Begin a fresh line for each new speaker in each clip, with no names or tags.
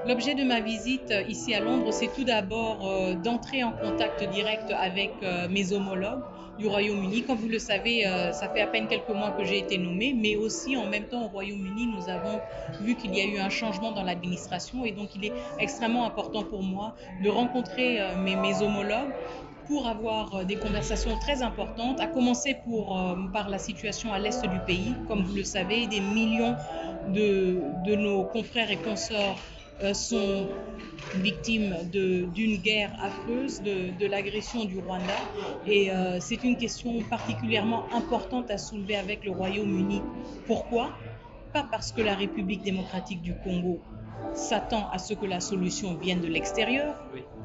L'objet de ma visite ici à Londres, c'est tout d'abord d'entrer en contact direct avec mes homologues du Royaume-Uni. Comme vous le savez, ça fait à peine quelques mois que j'ai été nommée, mais aussi en même temps au Royaume-Uni, nous avons vu qu'il y a eu un changement dans l'administration et donc il est extrêmement important pour moi de rencontrer mes homologues pour avoir des conversations très importantes, à commencer par la situation à l'est du pays. Comme vous le savez, des millions de nos confrères et consorts sont victimes d'une guerre affreuse, de l'agression du Rwanda. Et c'est une question particulièrement importante à soulever avec le Royaume-Uni. Pourquoi? Pas parce que la République démocratique du Congo s'attend à ce que la solution vienne de l'extérieur.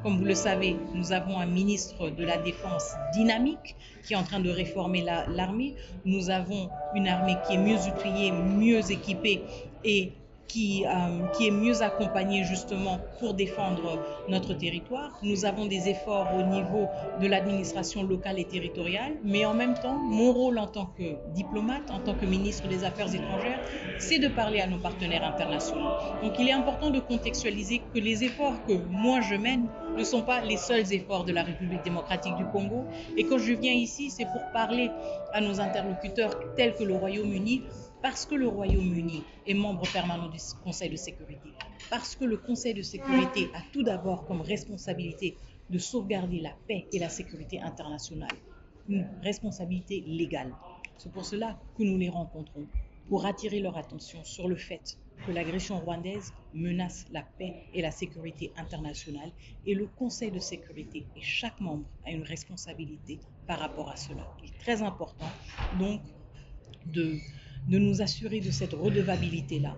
Comme vous le savez, nous avons un ministre de la Défense dynamique qui est en train de réformer l'armée. Nous avons une armée qui est mieux outillée, mieux équipée et qui est mieux accompagnée justement pour défendre notre territoire. Nous avons des efforts au niveau de l'administration locale et territoriale, mais en même temps, mon rôle en tant que diplomate, en tant que ministre des Affaires étrangères, c'est de parler à nos partenaires internationaux. Donc il est important de contextualiser que les efforts que moi je mène ne sont pas les seuls efforts de la République démocratique du Congo. Et quand je viens ici, c'est pour parler à nos interlocuteurs tels que le Royaume-Uni, parce que le Royaume-Uni est membre permanent du Conseil de sécurité, parce que le Conseil de sécurité a tout d'abord comme responsabilité de sauvegarder la paix et la sécurité internationale, une responsabilité légale. C'est pour cela que nous les rencontrons, pour attirer leur attention sur le fait que l'agression rwandaise menace la paix et la sécurité internationale et le Conseil de sécurité et chaque membre a une responsabilité par rapport à cela. Il est très important donc de nous assurer de cette redevabilité-là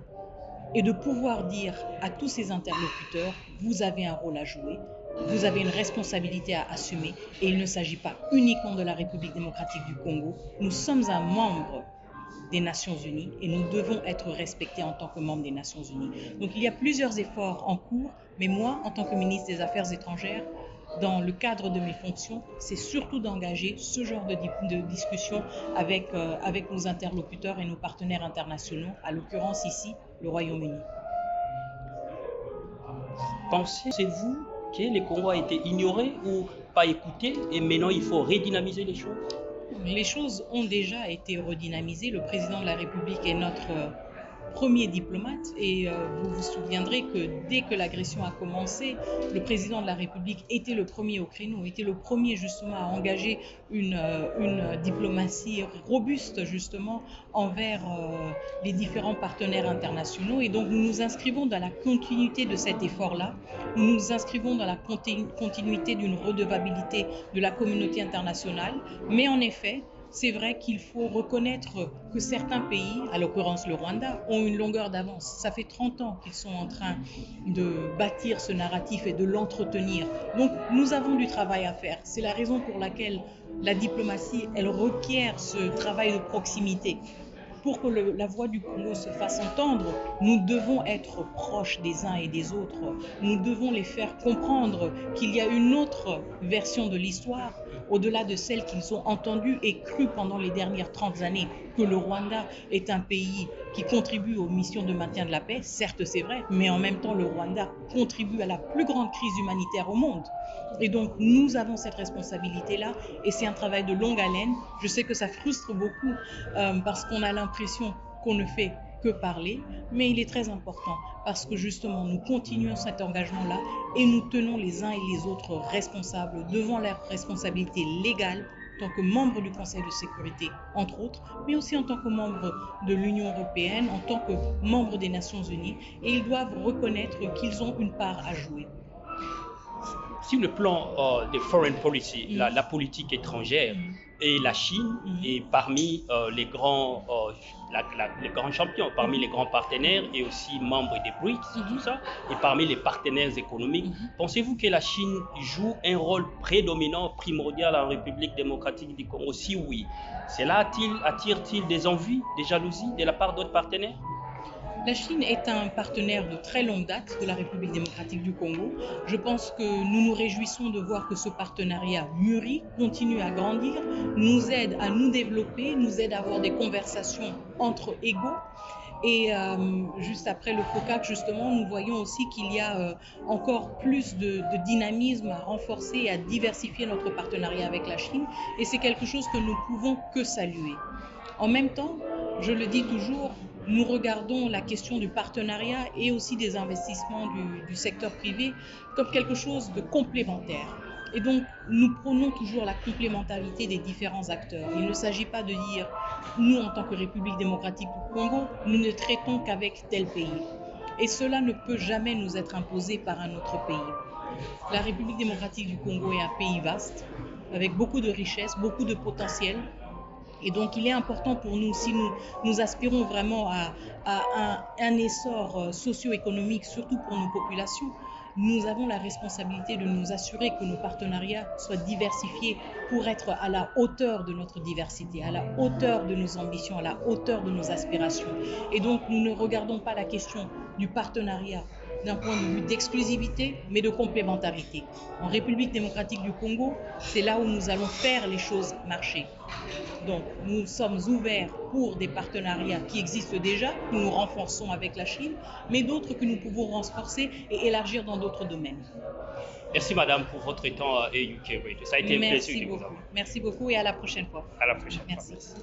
et de pouvoir dire à tous ces interlocuteurs, vous avez un rôle à jouer, vous avez une responsabilité à assumer et il ne s'agit pas uniquement de la République démocratique du Congo. Nous sommes un membre des Nations Unies et nous devons être respectés en tant que membres des Nations Unies. Donc il y a plusieurs efforts en cours, mais moi, en tant que ministre des Affaires étrangères, dans le cadre de mes fonctions, c'est surtout d'engager ce genre de discussion avec nos interlocuteurs et nos partenaires internationaux, à l'occurrence ici, le Royaume-Uni.
Pensez-vous que le Congo a été ignoré ou pas écouté et maintenant il faut redynamiser les choses?
Les choses ont déjà été redynamisées. Le président de la République est notre premier diplomate et vous vous souviendrez que dès que l'agression a commencé, le président de la République était le premier au créneau, était le premier justement à engager une diplomatie robuste justement envers les différents partenaires internationaux et donc nous nous inscrivons dans la continuité de cet effort-là, nous nous inscrivons dans la continuité d'une redevabilité de la communauté internationale, mais en effet, c'est vrai qu'il faut reconnaître que certains pays, à l'occurrence le Rwanda, ont une longueur d'avance. Ça fait 30 ans qu'ils sont en train de bâtir ce narratif et de l'entretenir. Donc nous avons du travail à faire. C'est la raison pour laquelle la diplomatie, elle requiert ce travail de proximité. Pour que la voix du Congo se fasse entendre, nous devons être proches des uns et des autres. Nous devons les faire comprendre qu'il y a une autre version de l'histoire, au-delà de celle qu'ils ont entendue et crue pendant les dernières 30 années, que le Rwanda est un pays qui contribue aux missions de maintien de la paix. Certes, c'est vrai, mais en même temps, le Rwanda contribue à la plus grande crise humanitaire au monde. Et donc, nous avons cette responsabilité-là et c'est un travail de longue haleine. Je sais que ça frustre beaucoup parce qu'on a l'impression qu'on ne fait que parler, mais il est très important parce que justement, nous continuons cet engagement-là et nous tenons les uns et les autres responsables devant leurs responsabilités légales en tant que membre du Conseil de sécurité, entre autres, mais aussi en tant que membre de l'Union européenne, en tant que membre des Nations Unies, et ils doivent reconnaître qu'ils ont une part à jouer.
Sur le plan de foreign policy, la politique étrangère, et la Chine est parmi les grands champions, parmi les grands partenaires et aussi membres des BRICS, tout ça, et parmi les partenaires économiques. Pensez-vous que la Chine joue un rôle prédominant, primordial en République démocratique du Congo? Si oui, cela attire-t-il des envies, des jalousies de la part d'autres partenaires?
La Chine est un partenaire de très longue date de la République démocratique du Congo. Je pense que nous nous réjouissons de voir que ce partenariat mûrit, continue à grandir, nous aide à nous développer, nous aide à avoir des conversations entre égaux. Et juste après le FOCAC, justement, nous voyons aussi qu'il y a encore plus de dynamisme à renforcer et à diversifier notre partenariat avec la Chine. Et c'est quelque chose que nous pouvons que saluer. En même temps, je le dis toujours, nous regardons la question du partenariat et aussi des investissements du secteur privé comme quelque chose de complémentaire. Et donc, nous prônons toujours la complémentarité des différents acteurs. Il ne s'agit pas de dire, nous, en tant que République démocratique du Congo, nous ne traitons qu'avec tel pays. Et cela ne peut jamais nous être imposé par un autre pays. La République démocratique du Congo est un pays vaste, avec beaucoup de richesses, beaucoup de potentiel. Et donc, il est important pour nous, si nous aspirons vraiment à un essor socio-économique, surtout pour nos populations, nous avons la responsabilité de nous assurer que nos partenariats soient diversifiés pour être à la hauteur de notre diversité, à la hauteur de nos ambitions, à la hauteur de nos aspirations. Et donc, nous ne regardons pas la question du partenariat d'un point de vue d'exclusivité, mais de complémentarité. En République démocratique du Congo, c'est là où nous allons faire les choses marcher. Donc, nous sommes ouverts pour des partenariats qui existent déjà, que nous renforçons avec la Chine, mais d'autres que nous pouvons renforcer et élargir dans d'autres domaines.
Merci madame pour votre temps et UK Radio. Ça a été un plaisir de vous avoir.
Merci beaucoup et à la prochaine fois.
À la prochaine
Merci.
fois.